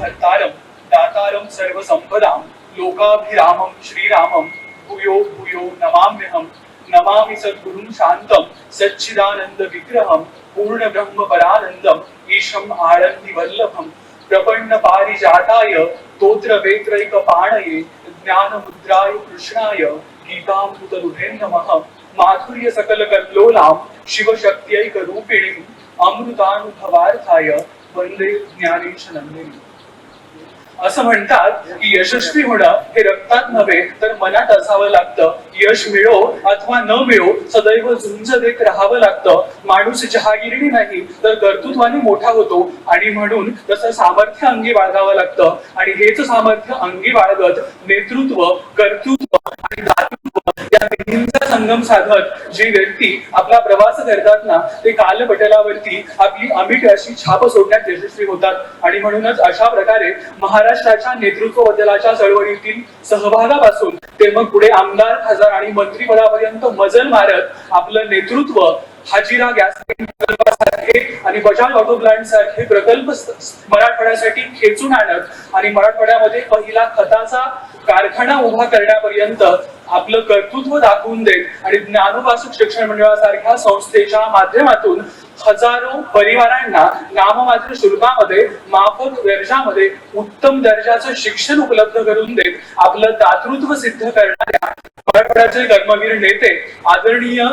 भर्तारं दातारं सर्वसंपदां लोकाभिरामं श्रीरामं भूयो भूयो नमाम्यहं। नमामि सद्गुरुं शान्तं सच्चिदानंद विग्रहं पूर्ण ब्रह्म परानंदम ईशम आळंदी वल्लभम। प्रपन्न पारिजाताय तोत्र वेत्रैक पाणये ज्ञान मुद्राय कृष्णाय गीतामृतरुधे नमः। माधुर्य सकल कल्लोलां शिवशक्त्यैक रूपिणीं अमृतानुभवार्थाय वंदे ज्ञानेश नंदिनी। असं म्हणतात की यशस्वी होणं हे रक्तात नव्हे तर मनात असावं लागतं। यश मिळो अथवा न मिळो सदैव झुंज देत राहावं लागतं। माणूस जहागिरी नाही तर कर्तृत्वाने मोठा होतो आणि म्हणून तसं सामर्थ्य अंगी बाळगावं लागतं। आणि हेच सामर्थ्य अंगी बाळगत नेतृत्व कर्तृत्व आणि दातृत्व या तिन्हींचा संगम साधत जी व्यक्ती आपला प्रवास करतात ना ते कालपटलावरती आपली अमिट अशी छाप सोडण्यात यशस्वी होतात। आणि म्हणूनच अशा प्रकारे महाराष्ट्राच्या नेतृत्व बदलाच्या चळवळीतील सहभागापासून ते मग पुढे आमदार खासदार आणि मंत्रीपदापर्यंत मजल मारत आपलं नेतृत्व हाजिरा गॅस प्रकल्पासारखे आणि बजाज ऑटो प्लांट सारखे प्रकल्प मराठवाड्यासाठी खेचून आणत आणि मराठवाड्यामध्ये पहिला खताचा कारखाना उभा करण्यापर्यंत आपलं कर्तृत्व दाखवून देत आणि ज्ञानोपासक शिक्षण मंडळासारख्या संस्थेच्या माध्यमातून हजारो परिवारांना नाममात्र शुल्कामध्ये माफक दर्जामध्ये उत्तम दर्जाचं शिक्षण उपलब्ध करून देत आपलं दातृत्व सिद्ध करणाऱ्या मराठवाड्याचे कर्मवीर नेते आदरणीय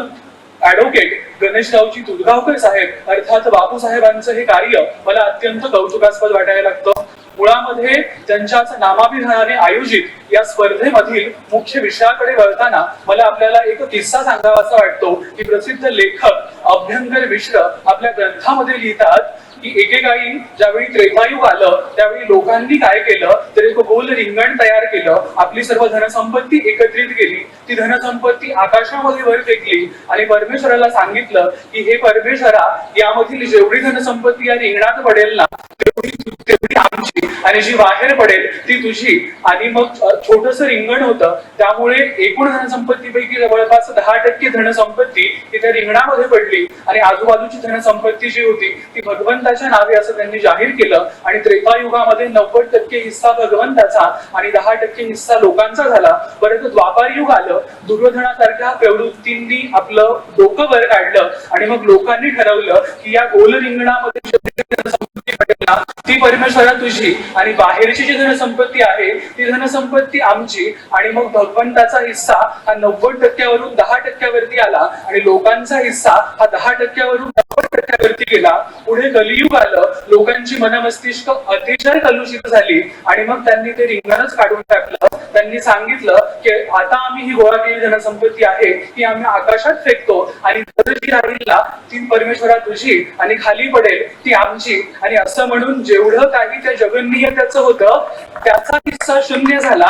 ऍडव्होकेट गणेशरावजी तुदगावकर साहेब अर्थात बापूसाहेबांचं हे कार्य मला अत्यंत कौतुकास्पद वाटायला लागतं। मुळामध्ये त्यांच्याच नामाभिधानाने आयोजित या स्पर्धेमधील मुख्य विषयाकडे वळताना मला आपल्याला एक किस्सा सांगावासा वाटतो की प्रसिद्ध लेखक अभ्यंकर मिश्र आपल्या ग्रंथामध्ये लिहितात की एकेकाळी ज्यावेळी त्रेतायुग आलं त्यावेळी लोकांनी काय केलं तर एक गोल रिंगण तयार केलं, आपली सर्व धनसंपत्ती एकत्रित केली, ती धनसंपत्ती आकाशामध्ये वर फेकली आणि परमेश्वराला सांगितलं की हे परमेश्वरा यामधील जेवढी धनसंपत्ती या रिंगणात पडेल ना तेवढी आमची आणि जी बाहेर पडेल ती तुझी। आणि मग छोटस रिंगण होतं त्यामुळे एकूण धनसंपत्तीपैकी जवळपास 10% धनसंपत्ती ती त्या रिंगणामध्ये पडली आणि आजूबाजूची धनसंपत्ती जी होती ती भगवंताच्या नावे असं त्यांनी जाहीर केलं। आणि त्रेतायुगामध्ये 90% हिस्सा भगवंताचा आणि 10% हिस्सा लोकांचा झाला। परंतु द्वापार युग आलं, दुर्योधनासारख्या प्रवृत्तींनी आपलं डोकं वर काढलं आणि मग लोकांनी ठरवलं की या गोल रिंगणामध्ये ती परमेश्वरा तुझी आणि बाहेरची जी धनसंपत्ती आहे ती धनसंपत्ती आमची। आणि मग भगवंताचा हिस्सा हा 90%वरून 10%वरती आला आणि लोकांचा हिस्सा हा 10%वरून 90%वरती गेला। पुढे कलियुग आलं, लोकांची मनमस्तिष्क अतिशय कलुषित झाली आणि मग त्यांनी ते रिंगणच काढून टाकलं। त्यांनी सांगितलं की आता आम्ही ही गोळा केलेली धनसंपत्ती आहे ती आम्ही आकाशात फेकतो आणि जी राहील ना ती परमेश्वरा तुझी आणि खाली पडेल ती आमची। आणि असं म्हणून जेवढं काही त्या जगन्नियतेचं होतं त्याचा हिस्सा शून्य झाला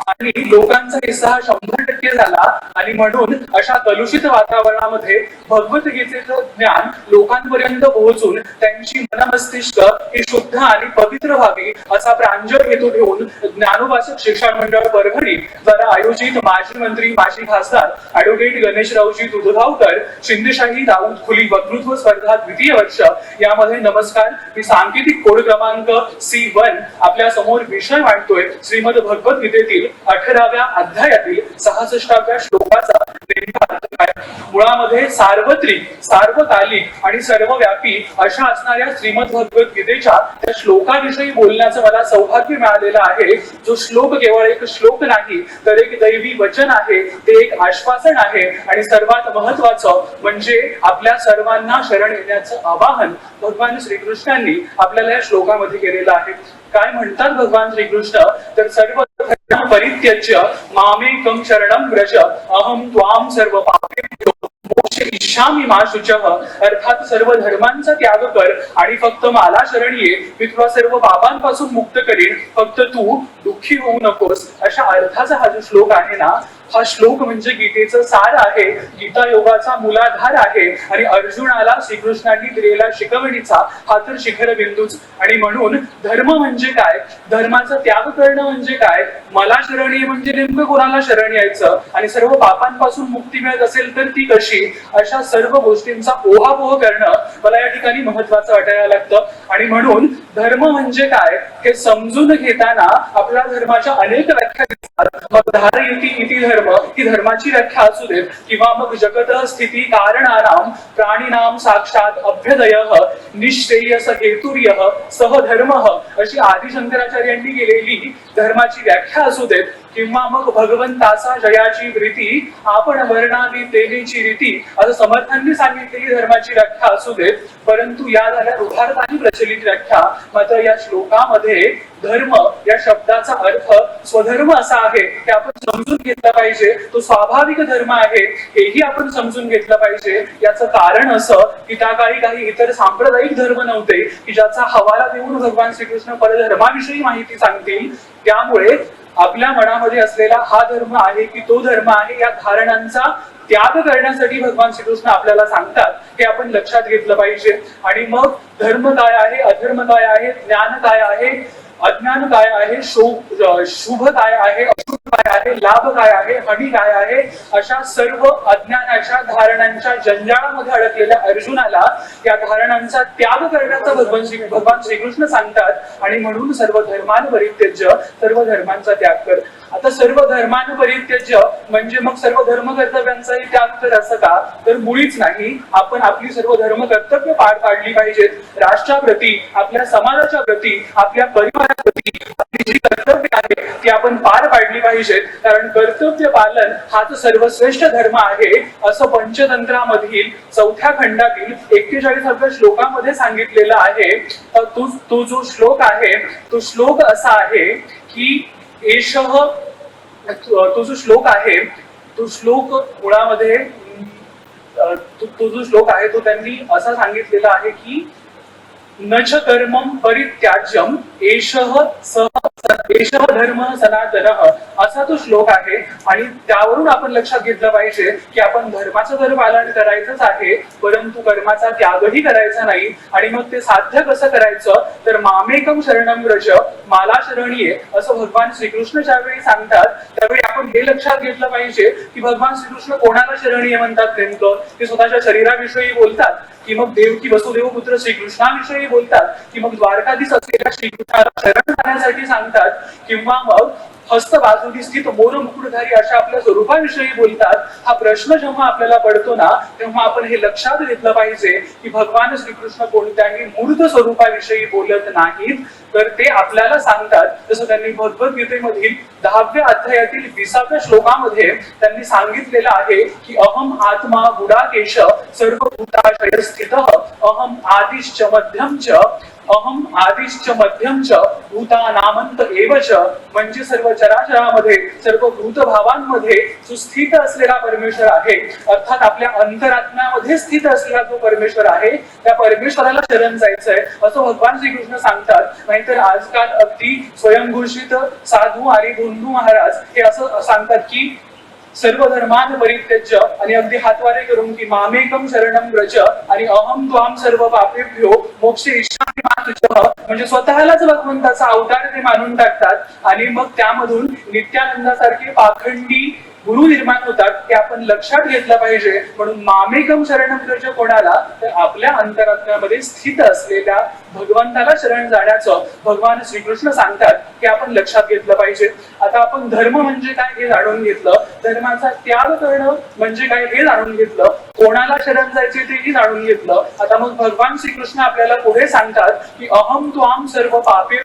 आणि लोकांचा हिस्सा हा 100% झाला। आणि म्हणून अशा कलुषित वातावरणामध्ये भगवद्गीतेचं ज्ञान लोकांपर्यंत पोहोचून त्यांची मनमस्तिष्क ही शुद्ध आणि पवित्र व्हावी असा प्रांजळ हेतू घेऊन ज्ञानोपासक शिक्षण मंडळ परभणी द्वारा आयोजित माजी मंत्री माजी खासदार ऍडव्होकेट गणेशरावजी तुदगावकर शिंदेशाही दाऊद खुली वक्तृत्व स्पर्धा द्वितीय वर्ष यामध्ये नमस्कार मी सांकेतिक कोड क्रमांक C1 आपल्या समोर विषय मांडतोय श्रीमद भगवद्गीतेतील 18व्या अध्यायातील 66व्या श्लोकाचा नेमका अर्थ काय। मुळामध्ये सार्वत्रिक सार्वकालिक आणि सर्वव्यापी अशा असणाऱ्या श्रीमद भगवद्गीतेच्या त्या श्लोकाविषयी बोलण्याचं मला सौभाग्य मिळालेलं आहे। जो श्लोक केवळ एक श्लोक नाही तर एक दैवी वचन आहे, ते एक आश्वासन आहे आणि सर्वात महत्वाचं म्हणजे आपल्या सर्वांना शरण येण्याचं आवाहन भगवान श्रीकृष्णांनी आपल्याला या श्लोकामध्ये केलेलं आहे। काय म्हणतात भगवान श्रीकृष्ण तर सर्व धर्म परित्यज्य मामेकं शरणं व्रज अहं त्वां सर्व पापेभ्यो मोक्ष इच्छामि मा शुचः। अर्थात सर्व धर्मांचा त्याग कर आणि फक्त मला शरण ये, मी तुला सर्व पापांपासून मुक्त करीन, फक्त तू दुःखी होऊ नकोस। अशा अर्थाचा हा जो श्लोक आहे ना हा श्लोक म्हणजे गीतेचं सार आहे, गीता योगाचा मूलाधार आहे आणि अर्जुनाला श्रीकृष्णांनी दिलेला शिकवणीचा हा तर शिखर बिंदूच. आणि म्हणून धर्म म्हणजे काय, धर्माचा त्याग करणं म्हणजे काय, मला शरण ये म्हणजे नेमकं कोणाला शरण यायचं आणि सर्व पापांपासून मुक्ती मिळत असेल तर ती कशी, अशा सर्व गोष्टींचा ओहापोह करणं मला या ठिकाणी महत्वाचं वाटायला लागतं. आणि म्हणून धर्म म्हणजे काय हे समजून घेताना आपल्या धर्माच्या अनेक व्याख्या दिसतात. मग धारयति इति धर्म ही धर्माची व्याख्या असू देत किंवा मग जगत स्थिती कारणानाम प्राणीनाम साक्षात अभ्युदयः निश्रेयस हेतुर्यः सह धर्मः अशी आदि शंकराचार्यांनी केलेली धर्माची व्याख्या असू देत किंवा मग भगवंताचा जयाची वृत्ती आपण वर्णावी तेनेची रीती असं समर्थांनी सांगितलेली धर्माची व्याख्या असू देत. परंतु या झाल्या रुधार्थाने प्रचलित व्याख्या. मात्र या श्लोकामध्ये धर्म या शब्दाचा अर्थ स्वधर्म असा आहे हे आपण समजून घेतलं पाहिजे. तो स्वाभाविक धर्म आहे हेही आपण समजून घेतलं पाहिजे. याचं कारण असं की त्या काळी काही इतर सांप्रदायिक धर्म नव्हते की ज्याचा हवाला देऊन भगवान श्रीकृष्ण परधर्माविषयी माहिती सांगतील. त्यामुळे आपल्या मनामध्ये असलेला हा धर्म आहे की तो धर्म आहे या धारणांचा त्याग करण्यासाठी भगवान श्रीकृष्ण आपल्याला सांगतात हे आपण लक्षात घेतलं पाहिजे. आणि मग धर्म काय आहे, अधर्म काय आहे, ज्ञान काय आहे, अज्ञान काय आहे, शुभ काय आहे, अशुभ काय आहे, लाभ काय आहे, हानी काय आहे, अशा सर्व अज्ञानाच्या धारणांच्या जंजाळामध्ये अडकलेल्या अर्जुनाला या धारणांचा त्याग करण्याचा भगवान श्रीकृष्ण सांगतात. आणि म्हणून सर्व धर्मांपरित्यज्य, सर्व धर्मांचा त्याग कर. आता सर्व धर्मांपरित्यज्य म्हणजे मग सर्व धर्म कर्तव्यांचाही त्याग कर असं का, तर मुळीच नाही. आपण आपली सर्व धर्म कर्तव्य पार पाडली पाहिजेत. राष्ट्राप्रती, आपल्या समाजाच्या प्रती, आपल्या परिवाराप्रती आपली जी कर्तव्य आहे ती आपण पार पाडली पाहिजेत. कारण कर्तव्य पालन हाच सर्वश्रेष्ठ धर्म आहे असं पंचतंत्रामधील 4थ्या खंडातील 41व्या श्लोकामध्ये सांगितलेलं आहे. तो जो श्लोक आहे तो श्लोक असा आहे की तो जो श्लोक आहे तो श्लोक मुळामध्ये तो जो श्लोक आहे तो त्यांनी असा सांगितलेला आहे की नच कर्मं परित्याज्यम एषः धर्म सनातनः असा तो श्लोक आहे. आणि त्यावरून आपण लक्षात घेतलं पाहिजे की आपण धर्माचं तर पालन करायचंच आहे परंतु कर्माचा त्यागही करायचा नाही. आणि मग ते साध्य कसं करायचं तर मामेकम शरणम व्रज, मला शरण ये असं भगवान श्रीकृष्ण ज्यावेळी सांगतात त्यावेळी आपण हे लक्षात घेतलं पाहिजे की भगवान श्रीकृष्ण कोणाला शरण ये म्हणतात नेमकं. ते स्वतःच्या शरीराविषयी बोलतात की मग देवकी वसुदेव पुत्र श्रीकृष्णाविषयी बोलतात की मग द्वारकाधीश असलेल्या श्रीकृष्णाला शरण जाण्यासाठी सांगतात किंवा मग हस्त बाजूनी स्थित मोर मुकुटधारी अशा आपल्या स्वरूपाविषयी बोलतात. हा प्रश्न जेव्हा आपल्याला पडतो ना तेव्हा आपण हे लक्षात घेतलं पाहिजे की भगवान श्रीकृष्ण कोणत्याही मूर्त स्वरूपाविषयी बोलत नाहीत तर ते आपल्याला सांगतात. जसं त्यांनी भगवद्गीतेमधील 10व्या अध्यायातील 20व्या श्लोकामध्ये त्यांनी सांगितलेलं आहे की अहम आत्मा गुडाकेश सर्वभूताशय स्थितः अहम आदिश्च मध्यम च भूतानामंत एवच, म्हणजे सर्व चराचरामध्ये सर्व भूतभावांमध्ये जो स्थित असलेला परमेश्वर आहे अर्थात आपल्या अंतरात्म्यामध्ये स्थित असलेला जो परमेश्वर आहे त्या परमेश्वराला शरण जायचंय असं भगवान श्रीकृष्ण सांगतात. नाहीतर आजकाल अगदी स्वयंघोषित साधू आणि बोंधू महाराज हे असं सांगतात की सर्व धर्मान परित्यज्य आणि अगदी हातवारे करून की मामेकम शरणम व्रज आणि अहम त्वाम सर्व पापेभ्यो मोक्षयिष्यामि मा शुचः, म्हणजे स्वतःलाच भगवंताचा अवतार ते मानून टाकतात आणि मग त्यामधून नित्यानंदासारखे पाखंडी गुरु निर्माण होतात हे आपण लक्षात घेतलं पाहिजे. म्हणून मामेकम शरणम व्रज कोणाला तर आपल्या अंतरात्म्यामध्ये स्थित असलेल्या भगवंताला शरण जाण्याचं भगवान श्रीकृष्ण सांगतात हे आपण लक्षात घेतलं पाहिजे. आता आपण धर्म म्हणजे काय हे जाणून घेतलं, धर्माचा त्याग करणं म्हणजे काय हे जाणून घेतलं, कोणाला शरण जायचे तेही जाणून घेतलं. आता मग भगवान श्रीकृष्ण आपल्याला पुढे सांगतात की अहम त्वाम सर्व पापे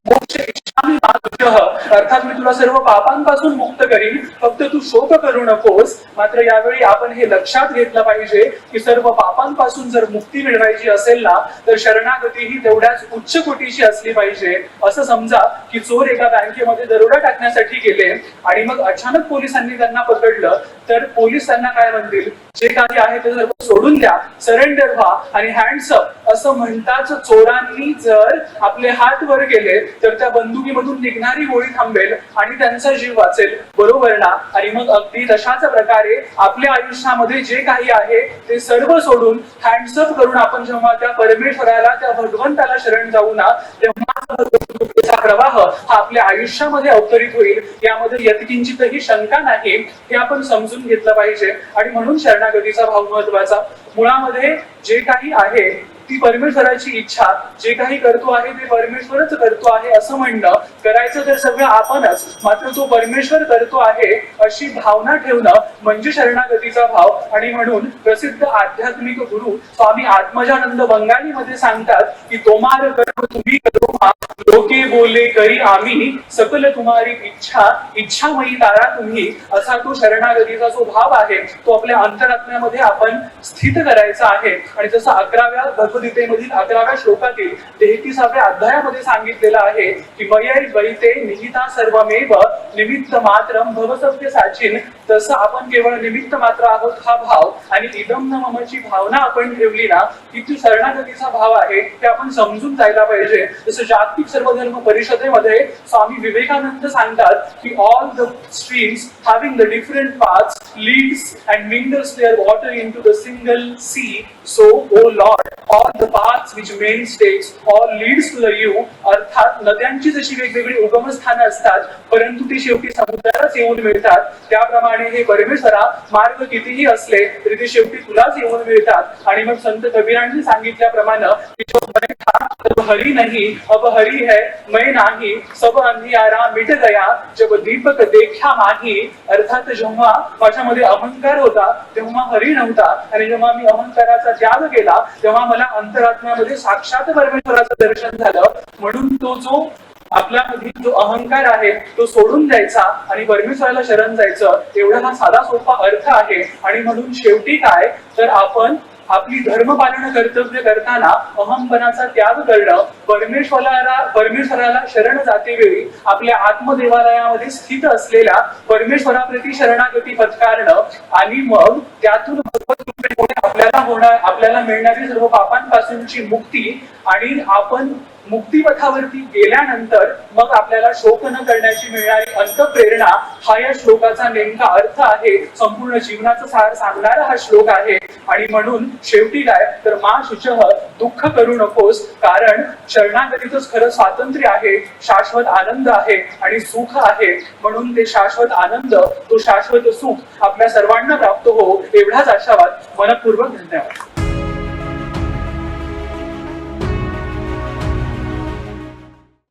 मोक्ष इच्छामि मा शुचः, अर्थात मी तुला सर्व पापांपासून मुक्त करीन, फक्त तू शोक करू नकोस. मात्र यावेळी आपण हे लक्षात घेतलं पाहिजे की सर्व पापांपासून जर मुक्ती मिळवायची असेल ना तर शरणागती ही तेवढ्याच उच्च कोटीची असली पाहिजे. असं समजा की चोर एका बँकेमध्ये दरोडा टाकण्यासाठी गेले आणि मग अचानक पोलिसांनी त्यांना पकडलं तर पोलीस त्यांना काय म्हणतील, जे काही आहे ते सर्व सोडून द्या, सरेंडर व्हा आणि हँड्स अप असं म्हणताच चोरांनी जर आपले हात वर केले तर त्या बंदुकी अंगीमधून निघणारी गोळी थांबेल आणि त्यांचा जीव वाचेल, बरोबर ना? आणि मग अगदी तशाच प्रकारे आपल्या आयुष्यामध्ये जे काही आहे ते सर्व सोडून हँड्सअप करून आपण जेव्हा त्या परमेश्वराला, त्या भगवंताला शरण जाऊ ना, तेव्हा भगवंताचा प्रवाह हा आपल्या आयुष्यामध्ये अवतरित होईल, यामध्ये यत्किंचितही शंका नाही. हे आपण समजून घेतलं पाहिजे. आणि म्हणून शरणागतीचा भाव महत्वाचा. मुळामध्ये जे काही आहे ती परमेश्वराची इच्छा, जे काही करतो आहे ते परमेश्वरच करतो आहे असं म्हणणं, करायचं तर सगळं आपणच, मात्र तो परमेश्वर करतो आहे अशी भावना ठेवणं म्हणजे शरणागतीचा भाव. आणि म्हणून प्रसिद्ध आध्यात्मिक गुरु स्वामी आत्मजानंद बंगालीमध्ये सांगतात की तोमार कर्म तुम्ही करो लोके बोले करी आम्ही, सकल तुम्हारी इच्छा इच्छामयी तारा तुम्ही. असा तो शरणागतीचा जो भाव आहे तो आपल्या अंतरात्म्यामध्ये आपण स्थित करायचा आहे. आणि जसं 11व्या भगवद्गीतेमधील 11व्या श्लोकातील 33व्या अध्यायामध्ये सांगितलेलं आहे की मयै द्वैते निहिता सर्वमेव निमित्त मात्रम भवसत्य साचिन, तसं आपण केवळ निमित्त मात्र आहोत हा भाव आणि इदम न ममची भावना आपण ठेवली ना की ती शरणागतीचा भाव आहे, ते आपण समजून जायला पाहिजे. जसं जागतिक सर्वधर्म परिषदेमध्ये स्वामी विवेकानंद सांगतात की all the streams having the different paths leads and mingles their water into the single sea, so O lord all the paths which men takes all leads to the you. अर्थात नद्यांची जशी वेगवेगळी उगमस्थानं असतात परंतु ती शेवटी समुद्रालाच येऊन मिळतात, त्याप्रमाणे हे परमेश्वरा मार्ग कितीही असले तरी ते शेवटी तुलाच येऊन मिळतात. आणि मग संत कबीरांनी सांगितल्याप्रमाणे हरी नहीं अब हरी है मैं नाही, सब अंधियारा मिट गया जब दीपक देखा माही. अर्थात जेव्हा माझ्यामध्ये अहंकार होता तेव्हा हरी नव्हता आणि जेव्हा मी अहंकाराचा त्याग केला तेव्हा मला अंतरात्म्यामध्ये साक्षात परमेश्वराचं दर्शन झालं. म्हणून तो जो आपल्यामधील जो अहंकार आहे तो सोडून द्यायचा आणि परमेश्वराला शरण जायचं, एवढा हा साधा सोपा अर्थ आहे. आणि म्हणून शेवटी काय तर आपण आपली धर्म पालन कर्तव्य करताना अहंपणाचा त्याग करणं, परमेश्वराला शरण जातेवेळी आपल्या आत्मदेवालयामध्ये स्थित असलेल्या परमेश्वराप्रती शरणागती पत्करणं आणि मग त्यातून आपल्याला मिळणारी सर्व पापांपासूनची मुक्ती. आणि आपण मुक्तिपथावरती गेल्यानंतर मग आपल्याला शोक न करण्याची मिळणारी अंतःप्रेरणा, हा या श्लोकाचा नेमका अर्थ आहे. संपूर्ण जीवनाचा सार सांगणारा हा श्लोक आहे. आणि म्हणून शेवटी काय तर मा शुचः दुःख करू नकोस, कारण शरणागतीतच खरं स्वातंत्र्य आहे, शाश्वत आनंद आहे आणि सुख आहे. म्हणून ते शाश्वत आनंद, तो शाश्वत सुख आपल्या सर्वांना प्राप्त हो एवढाच आशावाद. मनपूर्वक धन्यवाद.